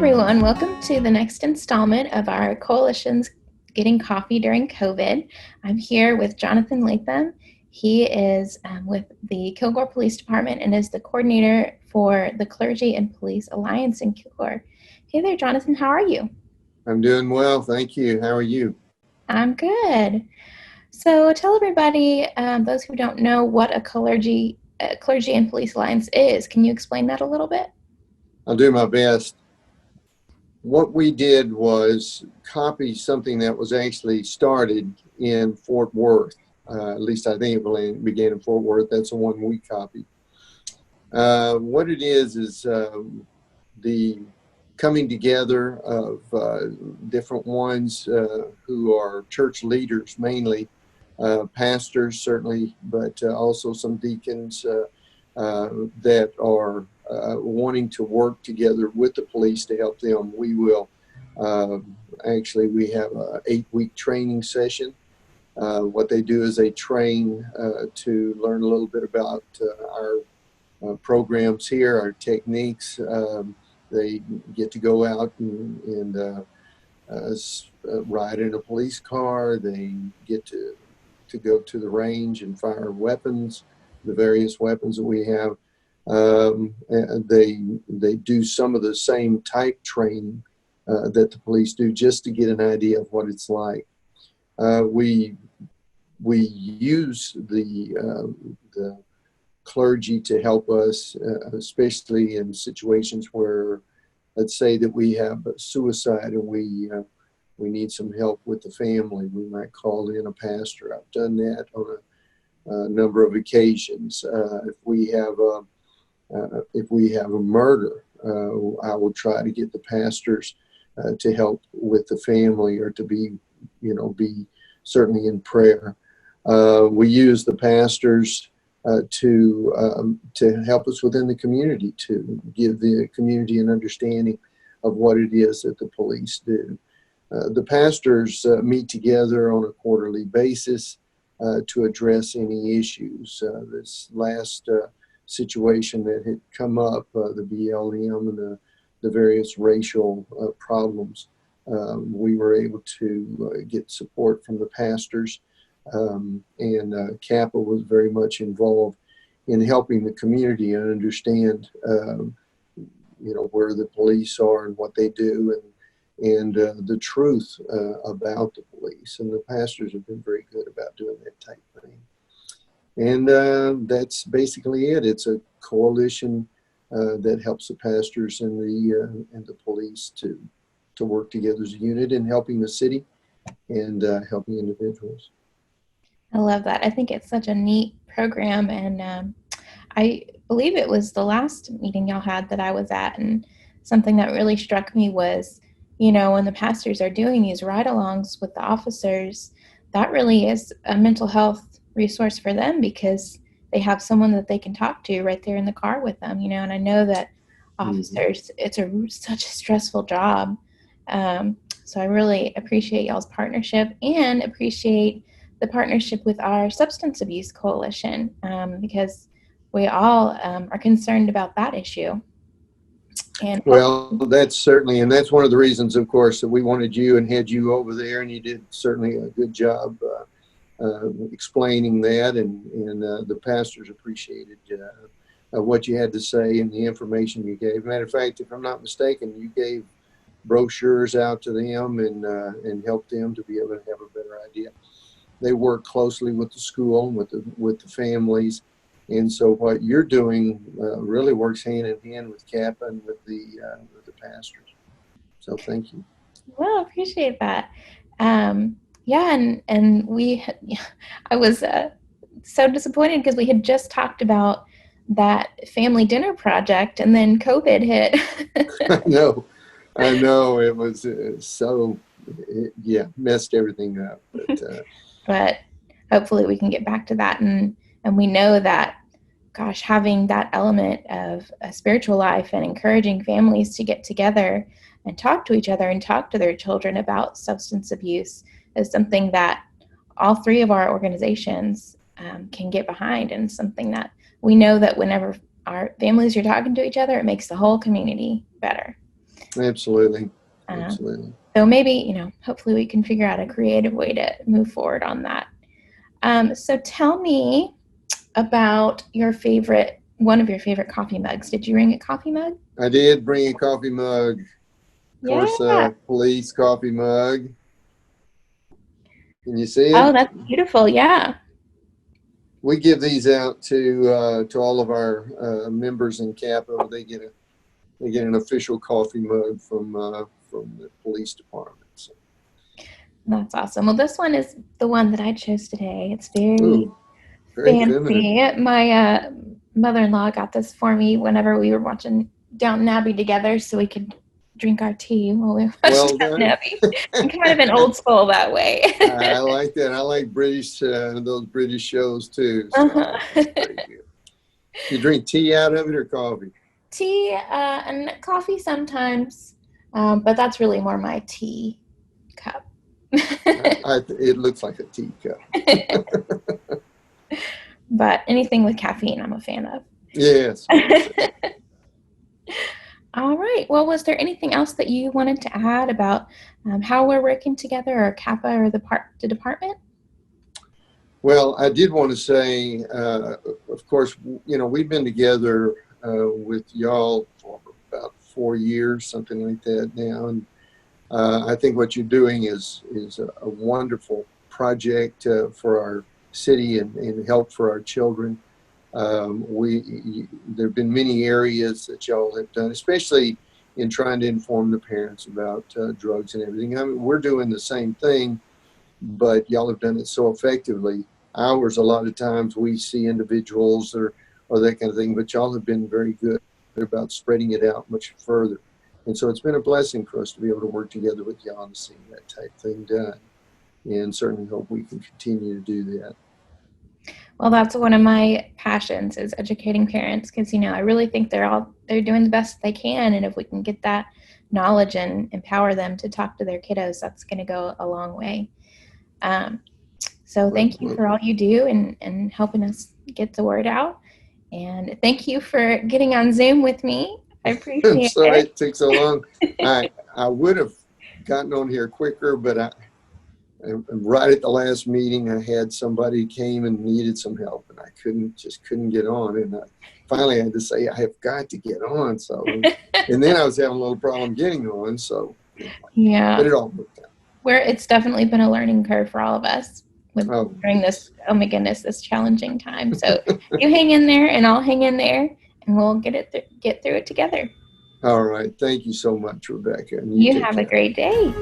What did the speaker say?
everyone, welcome to the next installment of our Coalition's Getting Coffee During COVID. I'm here with Jonathan Latham. He is with the Kilgore Police Department and is the coordinator for the Clergy and Police Alliance in Kilgore. Hey there, Jonathan, how are you? I'm doing well, thank you. How are you? I'm good. So tell everybody, those who don't know, what a Clergy and Police Alliance is. Can you explain that a little bit? I'll do my best. What we did was copy something that was actually started in Fort Worth. At least I think it began in Fort Worth. That's the one we copied. What it is the coming together of different ones who are church leaders, mainly pastors certainly, but also some deacons that are wanting to work together with the police to help them. We will actually, we have an 8-week training session. What they do is they train to learn a little bit about our programs here, our techniques. They get to go out and ride in a police car. They get to go to the range and fire weapons, the various weapons that we have. And they do some of the same type training that the police do, just to get an idea of what it's like. We use the clergy to help us, especially in situations where, let's say that we have suicide and we need some help with the family. We might call in a pastor. I've done that on a number of occasions. If we have a murder, I will try to get the pastors to help with the family, or to be certainly in prayer. We use the pastors to help us within the community, to give the community an understanding of what it is that the police do. The pastors meet together on a quarterly basis to address any issues. This last situation that had come up, the BLM and the various racial problems, we were able to get support from the pastors, and CAPA was very much involved in helping the community understand where the police are and what they do, and the truth about the police. And the pastors have been very good about doing that type of thing. And that's basically it. It's a coalition that helps the pastors and the police to work together as a unit in helping the city and helping individuals. I love that. I think it's such a neat program, and I believe it was the last meeting y'all had that I was at, and something that really struck me was, when the pastors are doing these ride-alongs with the officers, that really is a mental health resource for them, because they have someone that they can talk to right there in the car with them, and I know that officers, it's such a stressful job. So I really appreciate y'all's partnership, and appreciate the partnership with our substance abuse coalition, because we all are concerned about that issue. And well, that's certainly, and that's one of the reasons, of course, that we wanted you and had you over there, and you did certainly a good job explaining that, and the pastors appreciated what you had to say and the information you gave. Matter of fact, if I'm not mistaken, you gave brochures out to them and helped them to be able to have a better idea. They work closely with the school and with the families, and so what you're doing really works hand in hand with CAPA and with the pastors. So thank you. Well, I appreciate that. Yeah, and I was so disappointed, because we had just talked about that family dinner project, and then COVID hit. I know. It was messed everything up. But hopefully we can get back to that, and we know that, gosh, having that element of a spiritual life and encouraging families to get together and talk to each other and talk to their children about substance abuse is something that all three of our organizations can get behind, and something that we know that whenever our families are talking to each other, it makes the whole community better. Absolutely. Uh, Absolutely. so maybe, hopefully we can figure out a creative way to move forward on that. So tell me about one of your favorite coffee mugs. Did you bring a coffee mug? I did bring a coffee mug. Of course, Yeah. police coffee mug. Can you see Oh, it? that's beautiful. Yeah. We give these out to all of our members in CAPA. They get an official coffee mug from the police department. So. That's awesome. Well, this one is the one that I chose today. It's very Ooh, very feminine. fancy. My mother-in-law got this for me whenever we were watching Downton Abbey together, so we could drink our tea while we watched Well Downton done. Abbey. I'm kind of an old soul that way. I like that. I like those British shows too. So Uh-huh. that's pretty good. You drink tea out of it or coffee? Tea and coffee sometimes, but that's really more my tea cup. It looks like a teacup. But anything with caffeine, I'm a fan of. Yes. All right. Well, was there anything else that you wanted to add about how we're working together, or CAPA, or the department? Well, I did want to say, of course, we've been together with y'all for about 4 years, something like that now, and I think what you're doing is a wonderful project for our city and help for our children. There have been many areas that y'all have done, especially in trying to inform the parents about drugs and everything. I mean, we're doing the same thing, but y'all have done it so effectively. Ours, a lot of times we see individuals or that kind of thing, but y'all have been very good about spreading it out much further. And so it's been a blessing for us to be able to work together with y'all and see that type thing done. And certainly hope we can continue to do that. Well, that's one of my passions, is educating parents, because I really think they're doing the best they can, and if we can get that knowledge and empower them to talk to their kiddos, that's going to go a long way. So thank you for all you do and helping us get the word out, and thank you for getting on Zoom with me. I appreciate I'm sorry it. it took so long. I would have gotten on here quicker, but right at the last meeting, I had somebody came and needed some help, and I couldn't get on. And finally I had to say, I have got to get on. So, and then I was having a little problem getting on. So, Yeah, but it all worked out. it's definitely been a learning curve for all of us during this, oh my goodness, this challenging time. So you hang in there, and I'll hang in there, and we'll get through it together. All right. Thank you so much, Rebecca. And You have a great day.